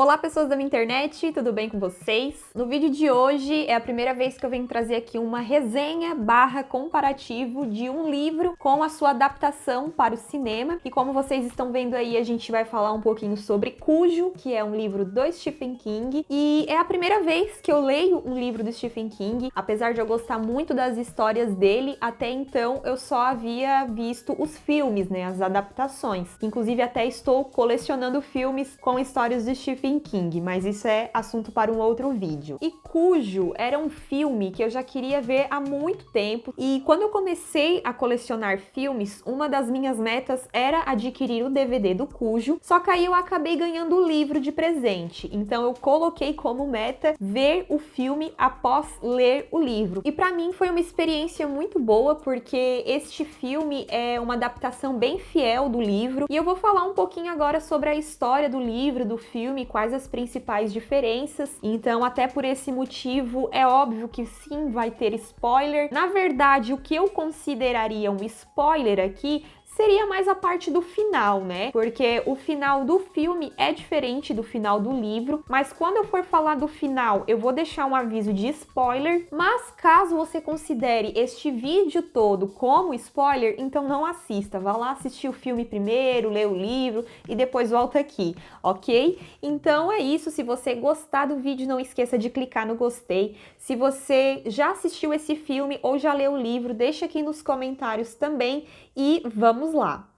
Olá, pessoas da minha internet, tudo bem com vocês? No vídeo de hoje é a primeira vez que eu venho trazer aqui uma resenha / comparativo de um livro com a sua adaptação para o cinema. E como vocês estão vendo aí, a gente vai falar um pouquinho sobre Cujo, que é um livro do Stephen King. E é a primeira vez que eu leio um livro do Stephen King, apesar de eu gostar muito das histórias dele, até então eu só havia visto os filmes, né, as adaptações. Inclusive até estou colecionando filmes com histórias do Stephen King, mas isso é assunto para um outro vídeo. E Cujo era um filme que eu já queria ver há muito tempo, e quando eu comecei a colecionar filmes, uma das minhas metas era adquirir o DVD do Cujo, só que aí eu acabei ganhando o livro de presente, então eu coloquei como meta ver o filme após ler o livro. E para mim foi uma experiência muito boa, porque este filme é uma adaptação bem fiel do livro, e eu vou falar um pouquinho agora sobre a história do livro, do filme, quais as principais diferenças. Então, até por esse motivo, é óbvio que sim, vai ter spoiler. Na verdade, o que eu consideraria um spoiler aqui seria mais a parte do final, né? Porque o final do filme é diferente do final do livro, mas quando eu for falar do final, eu vou deixar um aviso de spoiler, mas caso você considere este vídeo todo como spoiler, então não assista, vá lá assistir o filme primeiro, lê o livro e depois volta aqui, ok? Então é isso, se você gostar do vídeo, não esqueça de clicar no gostei. Se você já assistiu esse filme ou já leu o livro, deixa aqui nos comentários também e vamos lá!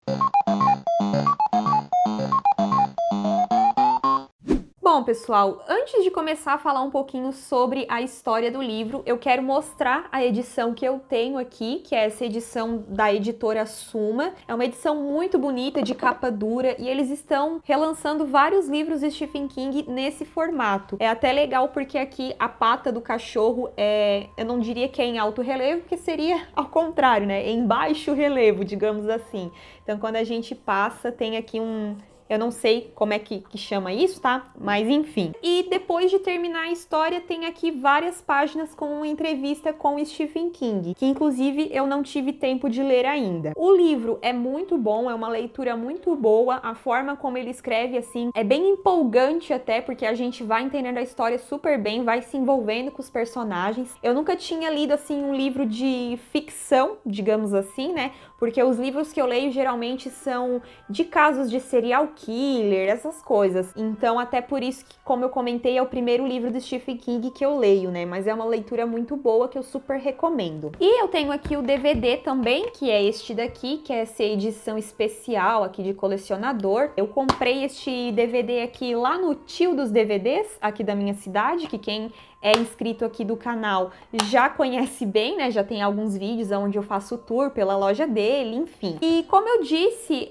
Bom, pessoal, antes de começar a falar um pouquinho sobre a história do livro, eu quero mostrar a edição que eu tenho aqui, que é essa edição da editora Suma. É uma edição muito bonita, de capa dura, e eles estão relançando vários livros de Stephen King nesse formato. É até legal porque aqui a pata do cachorro eu não diria que é em alto relevo, porque seria ao contrário, né? Em baixo relevo, digamos assim. Então, quando a gente passa, tem aqui eu não sei como é que chama isso, tá? Mas enfim. E depois de terminar a história, tem aqui várias páginas com uma entrevista com o Stephen King, que inclusive eu não tive tempo de ler ainda. O livro é muito bom, é uma leitura muito boa, a forma como ele escreve, assim, é bem empolgante até, porque a gente vai entendendo a história super bem, vai se envolvendo com os personagens. Eu nunca tinha lido, assim, um livro de ficção, digamos assim, né? Porque os livros que eu leio geralmente são de casos de serial killer, essas coisas. Então, até por isso que, como eu comentei, é o primeiro livro do Stephen King que eu leio, né? Mas é uma leitura muito boa que eu super recomendo. E eu tenho aqui o DVD também, que é este daqui, que é essa edição especial aqui de colecionador. Eu comprei este DVD aqui lá no Tio dos DVDs, aqui da minha cidade, que quem é inscrito aqui do canal já conhece bem, né? Já tem alguns vídeos onde eu faço tour pela loja dele, enfim. E como eu disse,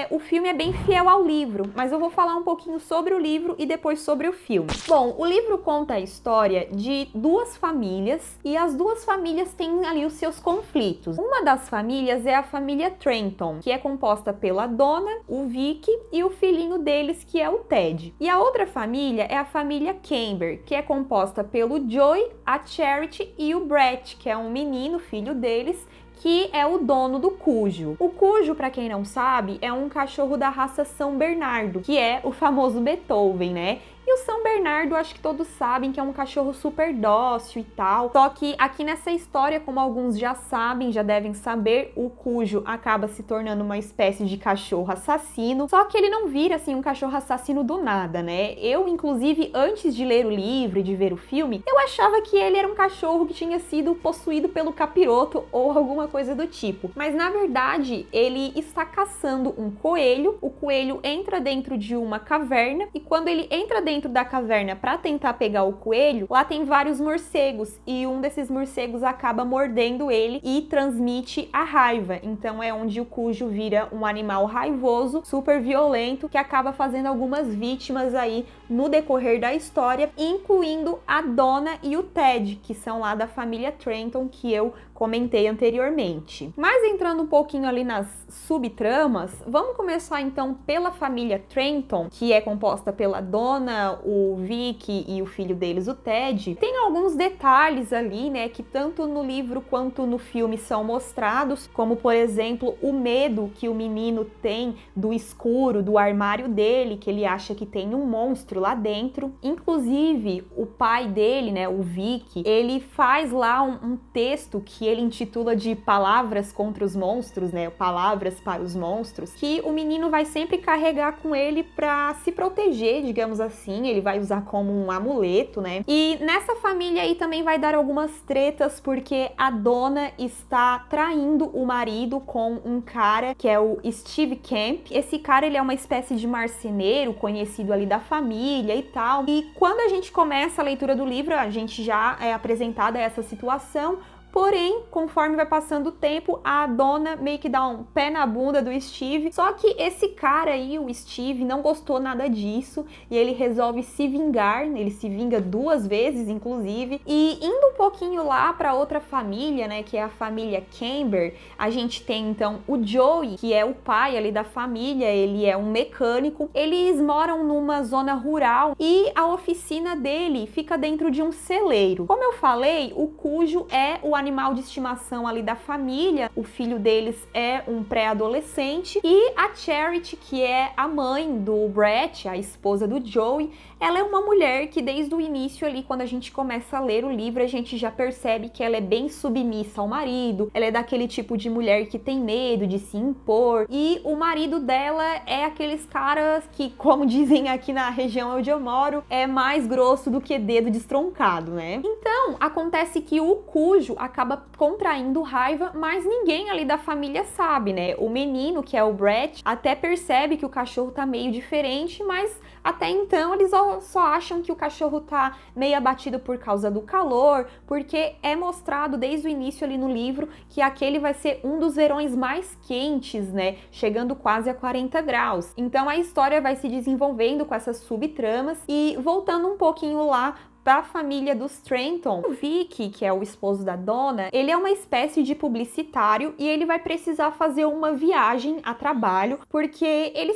o filme é bem fiel ao livro, mas eu vou falar um pouquinho sobre o livro e depois sobre o filme. Bom, o livro conta a história de duas famílias e as duas famílias têm ali os seus conflitos. Uma das famílias é a família Trenton, que é composta pela dona, o Vic e o filhinho deles, que é o Ted. E a outra família é a família Camber, que é composta pelo Joey, a Charity e o Brett, que é um menino, filho deles, que é o dono do Cujo. O Cujo, para quem não sabe, é um cachorro da raça São Bernardo, que é o famoso Beethoven, né? E o São Bernardo, acho que todos sabem que é um cachorro super dócil e tal. Só que aqui nessa história, como alguns já sabem, já devem saber, o Cujo acaba se tornando uma espécie de cachorro assassino. Só que ele não vira, assim, um cachorro assassino do nada, né? Eu, inclusive, antes de ler o livro e de ver o filme, eu achava que ele era um cachorro que tinha sido possuído pelo capiroto ou alguma coisa do tipo. Mas, na verdade, ele está caçando um coelho. O coelho entra dentro de uma caverna e quando ele entra dentro da caverna para tentar pegar o coelho, lá tem vários morcegos e um desses morcegos acaba mordendo ele e transmite a raiva. Então é onde o Cujo vira um animal raivoso, super violento, que acaba fazendo algumas vítimas aí no decorrer da história, incluindo a dona e o Ted, que são lá da família Trenton, que eu comentei anteriormente. Mas entrando um pouquinho ali nas subtramas, vamos começar então pela família Trenton, que é composta pela Donna, o Vic e o filho deles, o Ted. Tem alguns detalhes ali, né, que tanto no livro quanto no filme são mostrados, como por exemplo, o medo que o menino tem do escuro, do armário dele, que ele acha que tem um monstro lá dentro. Inclusive, o pai dele, né, o Vic, ele faz lá um texto que ele intitula de Palavras contra os Monstros, né, Palavras para os Monstros, que o menino vai sempre carregar com ele para se proteger, digamos assim. Ele vai usar como um amuleto, né? E nessa família aí também vai dar algumas tretas, porque a Donna está traindo o marido com um cara que é o Steve Camp. Esse cara, ele é uma espécie de marceneiro conhecido ali da família e tal. E quando a gente começa a leitura do livro, a gente já é apresentada a essa situação. Porém, conforme vai passando o tempo, a Donna meio que dá um pé na bunda do Steve. Só que esse cara aí, o Steve, não gostou nada disso e ele resolve se vingar. Ele se vinga 2 vezes, inclusive. E indo um pouquinho lá para outra família, né, que é a família Camber, a gente tem então o Joey, que é o pai ali da família. Ele é um mecânico. Eles moram numa zona rural e a oficina dele fica dentro de um celeiro. Como eu falei, o Cujo é o animal de estimação ali da família, o filho deles é um pré-adolescente, e a Charity, que é a mãe do Brett, a esposa do Joey, ela é uma mulher que desde o início ali, quando a gente começa a ler o livro, a gente já percebe que ela é bem submissa ao marido, ela é daquele tipo de mulher que tem medo de se impor, e o marido dela é aqueles caras que, como dizem aqui na região onde eu moro, é mais grosso do que dedo destroncado, né? Então, acontece que o Cujo acaba contraindo raiva, mas ninguém ali da família sabe, né? O menino, que é o Brett, até percebe que o cachorro tá meio diferente, mas até então eles só acham que o cachorro tá meio abatido por causa do calor, porque é mostrado desde o início ali no livro que aquele vai ser um dos verões mais quentes, né? Chegando quase a 40 graus. Então a história vai se desenvolvendo com essas subtramas e voltando um pouquinho lá para a família dos Trenton. O Vic, que é o esposo da Donna, ele é uma espécie de publicitário e ele vai precisar fazer uma viagem a trabalho, porque ele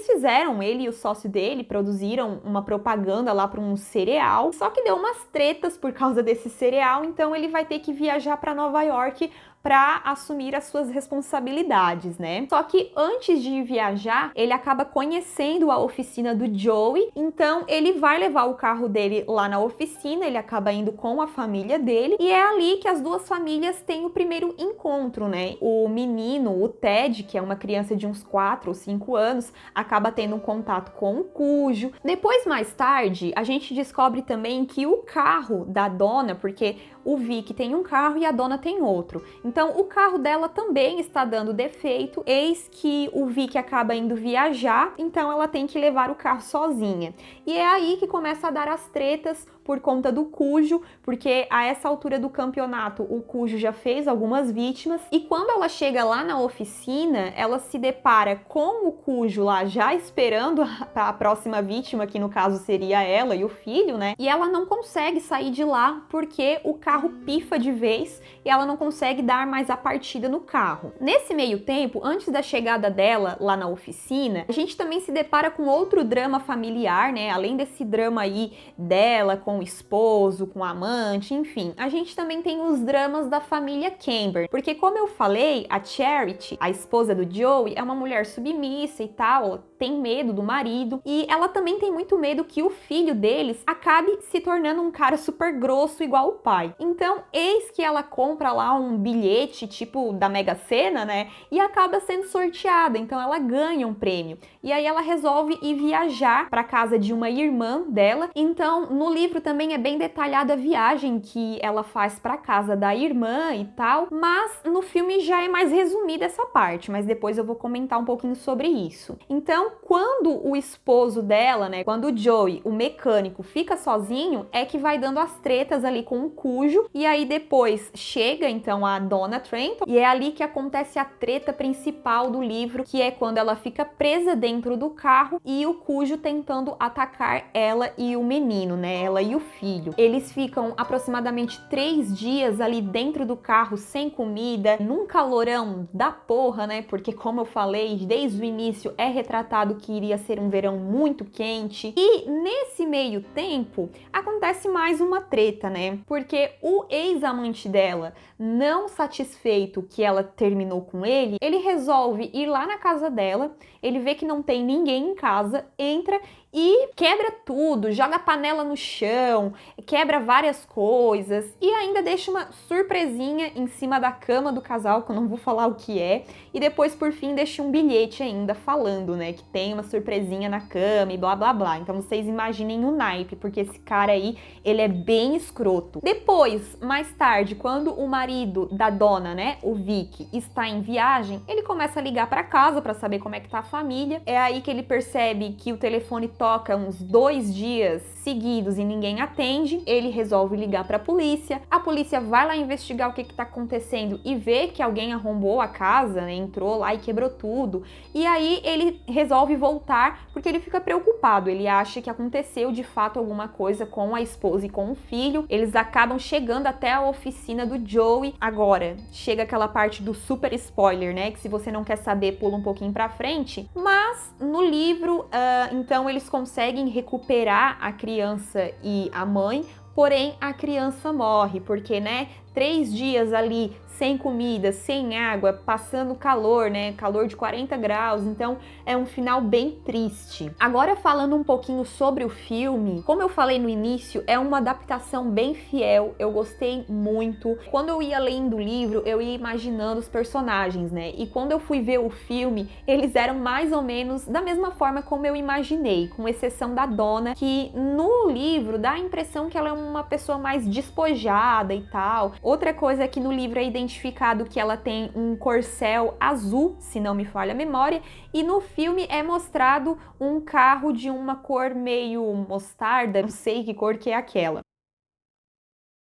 e o sócio dele produziram uma propaganda lá para um cereal, só que deu umas tretas por causa desse cereal, então ele vai ter que viajar para Nova York para assumir as suas responsabilidades, né? Só que antes de viajar, ele acaba conhecendo a oficina do Joey, então ele vai levar o carro dele lá na oficina, ele acaba indo com a família dele, e é ali que as duas famílias têm o primeiro encontro, né? O menino, o Ted, que é uma criança de uns 4 ou 5 anos, acaba tendo um contato com o Cujo. Depois, mais tarde, a gente descobre também que o carro da Donna, porque o Vic tem um carro e a Donna tem outro. Então, o carro dela também está dando defeito, eis que o Vic acaba indo viajar, então ela tem que levar o carro sozinha. E é aí que começa a dar as tretas por conta do Cujo, porque a essa altura do campeonato o Cujo já fez algumas vítimas, e quando ela chega lá na oficina, ela se depara com o Cujo lá já esperando a próxima vítima, que no caso seria ela e o filho, né? E ela não consegue sair de lá porque o carro pifa de vez e ela não consegue dar mais a partida no carro. Nesse meio tempo, antes da chegada dela lá na oficina, a gente também se depara com outro drama familiar, né? Além desse drama aí dela com o esposo, com o amante, enfim, a gente também tem os dramas da família Camber, porque como eu falei, a Charity, a esposa do Joey, é uma mulher submissa e tal, ela tem medo do marido e ela também tem muito medo que o filho deles acabe se tornando um cara super grosso igual o pai. Então, eis que ela compra lá um bilhete tipo da Mega Sena, né? E acaba sendo sorteada, então ela ganha um prêmio. E aí ela resolve ir viajar para casa de uma irmã dela. Então, no livro também é bem detalhada a viagem que ela faz para casa da irmã e tal, mas no filme já é mais resumida essa parte, mas depois eu vou comentar um pouquinho sobre isso. Então, Então, quando o esposo dela, né, quando o Joey, o mecânico, fica sozinho, é que vai dando as tretas ali com o Cujo, e aí depois chega então a Donna Trenton, e é ali que acontece a treta principal do livro, que é quando ela fica presa dentro do carro e o Cujo tentando atacar ela e o menino, né, ela e o filho. Eles ficam aproximadamente 3 dias ali dentro do carro sem comida, num calorão da porra, né, porque como eu falei, desde o início é retratado que iria ser um verão muito quente. E nesse meio tempo acontece mais uma treta, né? Porque o ex-amante dela, não satisfeito que ela terminou com ele, ele resolve ir lá na casa dela, ele vê que não tem ninguém em casa, entra e quebra tudo, joga a panela no chão, quebra várias coisas e ainda deixa uma surpresinha em cima da cama do casal, que eu não vou falar o que é, e depois por fim deixa um bilhete ainda falando, né, que tem uma surpresinha na cama e blá blá blá. Então vocês imaginem o naipe, porque esse cara aí, ele é bem escroto. Depois, mais tarde, quando o marido da dona, né, o Vic, está em viagem, ele começa a ligar para casa para saber como é que tá a família. É aí que ele percebe que o telefone toca uns 2 dias seguidos e ninguém atende. Ele resolve ligar para a polícia vai lá investigar o que tá acontecendo e vê que alguém arrombou a casa, né, entrou lá e quebrou tudo. E aí ele resolve voltar porque ele fica preocupado, ele acha que aconteceu de fato alguma coisa com a esposa e com o filho. Eles acabam chegando até a oficina do Joey. Agora, chega aquela parte do super spoiler, né, que se você não quer saber, pula um pouquinho pra frente. Mas no livro, então eles conseguem recuperar a criança e a mãe, porém a criança morre, porque, né, 3 dias ali sem comida, sem água, passando calor, né? Calor de 40 graus, então é um final bem triste. Agora falando um pouquinho sobre o filme, como eu falei no início, é uma adaptação bem fiel, eu gostei muito. Quando eu ia lendo o livro, eu ia imaginando os personagens, né? E quando eu fui ver o filme, eles eram mais ou menos da mesma forma como eu imaginei, com exceção da Donna, que no livro dá a impressão que ela é uma pessoa mais despojada e tal. Outra coisa é que no livro é identificado que ela tem um corcel azul, se não me falha a memória, e no filme é mostrado um carro de uma cor meio mostarda, não sei que cor que é aquela.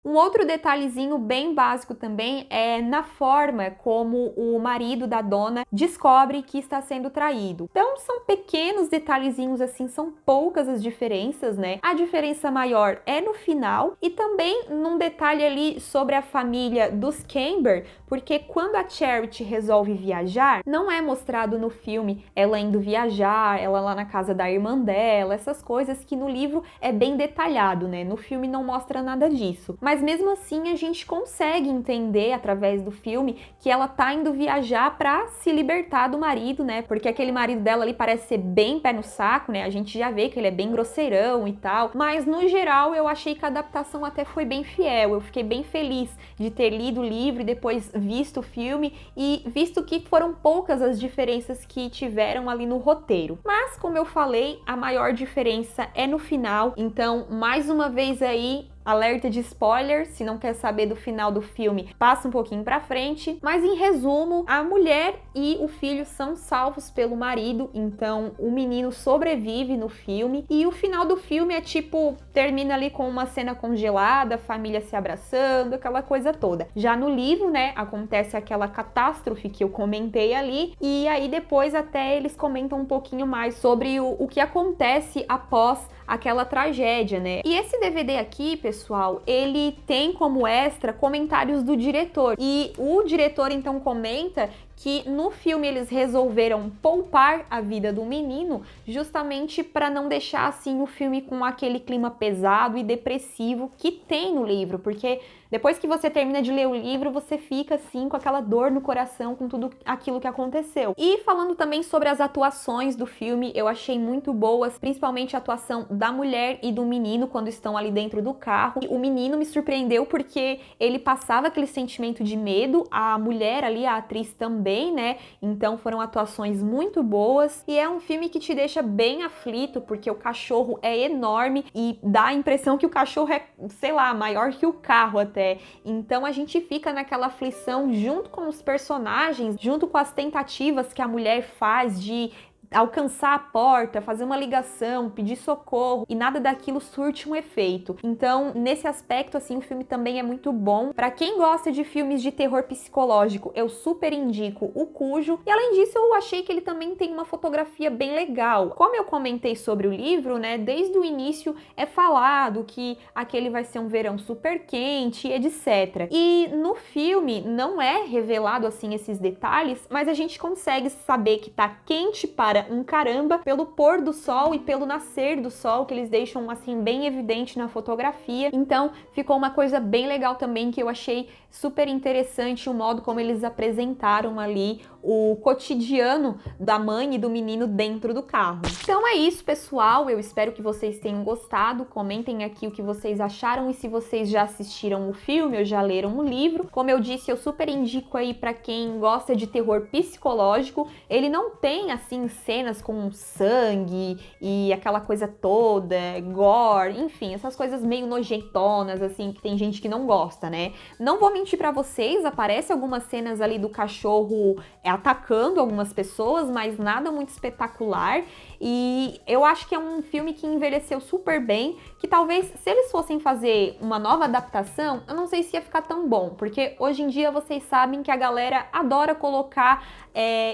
Um outro detalhezinho bem básico também é na forma como o marido da dona descobre que está sendo traído. Então são pequenos detalhezinhos assim, são poucas as diferenças, né? A diferença maior é no final e também num detalhe ali sobre a família dos Camber, porque quando a Charity resolve viajar, não é mostrado no filme ela indo viajar, ela lá na casa da irmã dela, essas coisas que no livro é bem detalhado, né? No filme não mostra nada disso. Mas mesmo assim a gente consegue entender através do filme que ela tá indo viajar pra se libertar do marido, né? Porque aquele marido dela ali parece ser bem pé no saco, né? A gente já vê que ele é bem grosseirão e tal. Mas no geral eu achei que a adaptação até foi bem fiel. Eu fiquei bem feliz de ter lido o livro e depois visto o filme e visto que foram poucas as diferenças que tiveram ali no roteiro. Mas como eu falei, a maior diferença é no final. Então, mais uma vez aí, alerta de spoiler, se não quer saber do final do filme, passa um pouquinho pra frente. Mas em resumo, a mulher e o filho são salvos pelo marido, então o menino sobrevive no filme. E o final do filme é tipo, termina ali com uma cena congelada, a família se abraçando, aquela coisa toda. Já no livro, né, acontece aquela catástrofe que eu comentei ali, e aí depois até eles comentam um pouquinho mais sobre o que acontece após aquela tragédia, né? E esse DVD aqui, pessoal, ele tem como extra comentários do diretor. E o diretor então comenta que no filme eles resolveram poupar a vida do menino justamente para não deixar assim o filme com aquele clima pesado e depressivo que tem no livro, porque depois que você termina de ler o livro, você fica assim com aquela dor no coração com tudo aquilo que aconteceu. E falando também sobre as atuações do filme, eu achei muito boas, principalmente a atuação da mulher e do menino quando estão ali dentro do carro. E o menino me surpreendeu porque ele passava aquele sentimento de medo, a mulher ali, a atriz também, né? Então foram atuações muito boas e é um filme que te deixa bem aflito porque o cachorro é enorme e dá a impressão que o cachorro é, sei lá, maior que o carro até. Então a gente fica naquela aflição junto com os personagens, junto com as tentativas que a mulher faz de alcançar a porta, fazer uma ligação, pedir socorro, e nada daquilo surte um efeito. Então, nesse aspecto, assim, o filme também é muito bom. Pra quem gosta de filmes de terror psicológico, eu super indico O Cujo. E além disso, eu achei que ele também tem uma fotografia bem legal. Como eu comentei sobre o livro, né, desde o início é falado que aquele vai ser um verão super quente, etc. E no filme não é revelado assim esses detalhes, mas a gente consegue saber que tá quente para um caramba pelo pôr do sol e pelo nascer do sol, que eles deixam assim bem evidente na fotografia. Então ficou uma coisa bem legal também, que eu achei super interessante o modo como eles apresentaram ali o cotidiano da mãe e do menino dentro do carro. Então é isso, pessoal, eu espero que vocês tenham gostado. Comentem aqui o que vocês acharam e se vocês já assistiram o filme ou já leram o livro. Como eu disse, eu super indico aí para quem gosta de terror psicológico. Ele não tem assim cenas com sangue e aquela coisa toda, gore, enfim, essas coisas meio nojentonas assim, que tem gente que não gosta, né? Não vou mentir para vocês, aparece algumas cenas ali do cachorro atacando algumas pessoas, mas nada muito espetacular. E eu acho que é um filme que envelheceu super bem, que talvez se eles fossem fazer uma nova adaptação, eu não sei se ia ficar tão bom, porque hoje em dia vocês sabem que a galera adora colocar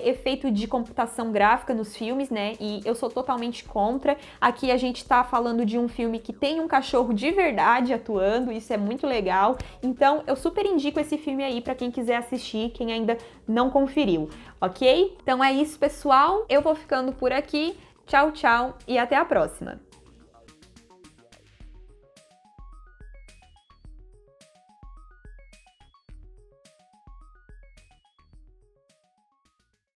efeito de computação gráfica nos filmes, né? E eu sou totalmente contra. Aqui a gente tá falando de um filme que tem um cachorro de verdade atuando, isso é muito legal. Então eu super indico esse filme aí pra quem quiser assistir, quem ainda não conferiu, ok? Então é isso, pessoal. Eu vou ficando por aqui. Tchau, tchau e até a próxima!